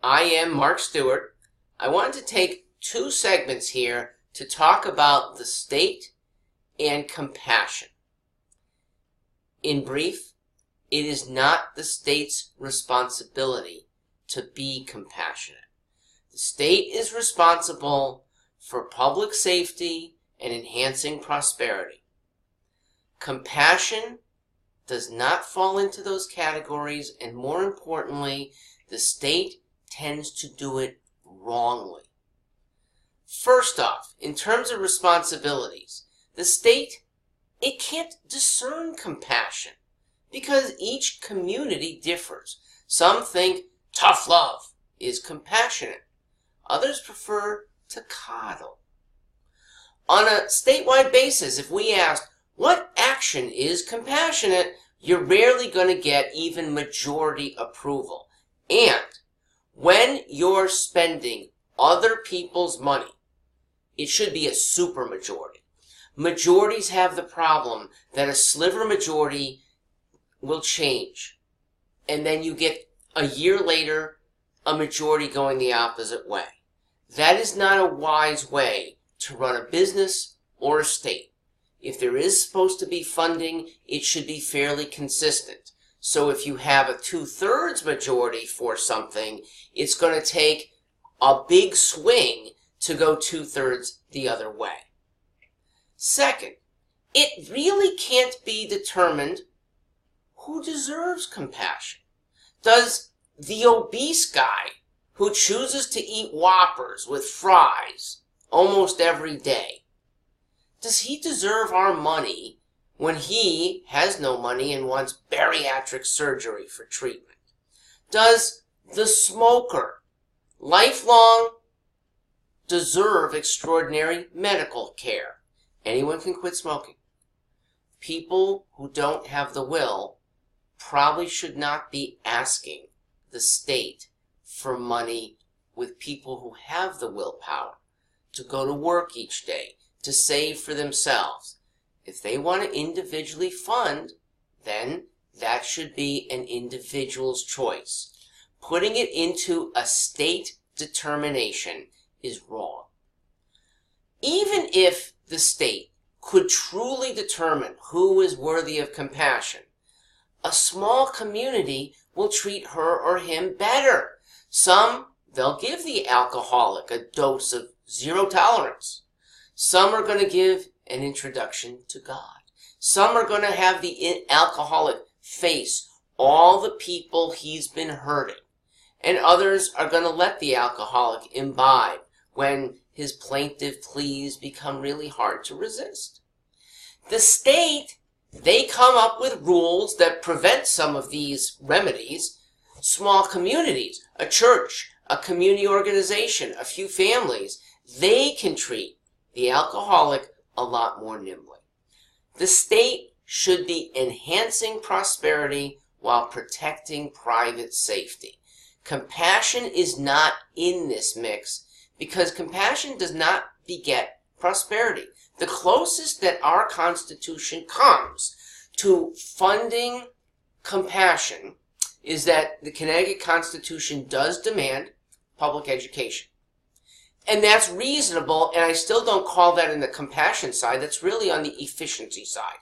I am Mark Stewart. I wanted to take two segments here to talk about the state and compassion. In brief, it is not the state's responsibility to be compassionate. The state is responsible for public safety and enhancing prosperity. Compassion does not fall into those categories, and more importantly, the state tends to do it wrongly. First off, in terms of responsibilities, the state, it can't discern compassion because each community differs. Some think tough love is compassionate. Others prefer to coddle. On a statewide basis, if we ask, what action is compassionate, you're rarely going to get even majority approval. And when you're spending other people's money, it should be a supermajority. Majorities have the problem that a sliver majority will change. And then you get a year later a majority going the opposite way. That is not a wise way to run a business or a state. If there is supposed to be funding, it should be fairly consistent. So if you have a 2/3 majority for something, it's going to take a big swing to go 2/3 the other way. Second, it really can't be determined who deserves compassion. Does the obese guy who chooses to eat Whoppers with fries almost every day, does he deserve our money when he has no money and wants bariatric surgery for treatment? Does the smoker, lifelong, deserve extraordinary medical care? Anyone can quit smoking. People who don't have the will probably should not be asking the state for money with people who have the willpower to go to work each day, to save for themselves. If they want to individually fund, then that should be an individual's choice. Putting it into a state determination is wrong. Even if the state could truly determine who is worthy of compassion, a small community will treat her or him better. Some, they'll give the alcoholic a dose of zero tolerance. Some are going to give an introduction to God. Some are going to have the alcoholic face all the people he's been hurting. And others are going to let the alcoholic imbibe when his plaintive pleas become really hard to resist. The state, they come up with rules that prevent some of these remedies. Small communities, a church, a community organization, a few families, they can treat the alcoholic a lot more nimbly. The state should be enhancing prosperity while protecting private safety. Compassion is not in this mix because compassion does not beget prosperity. The closest that our Constitution comes to funding compassion is that the Connecticut Constitution does demand public education. And that's reasonable, and I still don't call that in the compassion side. That's really on the efficiency side.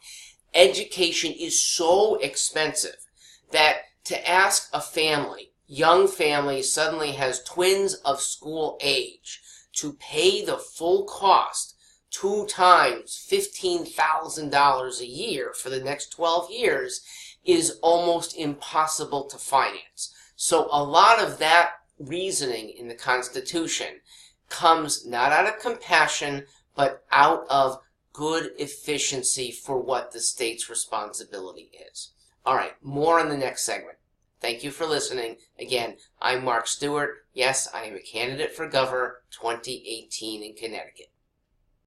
Education is so expensive that to ask a family, young family suddenly has twins of school age, to pay the full cost 2 times $15,000 a year for the next 12 years is almost impossible to finance. So a lot of that reasoning in the Constitution comes not out of compassion, but out of good efficiency for what the state's responsibility is. All right, more on the next segment. Thank you for listening. Again, I'm Mark Stewart. Yes, I am a candidate for governor 2018 in Connecticut.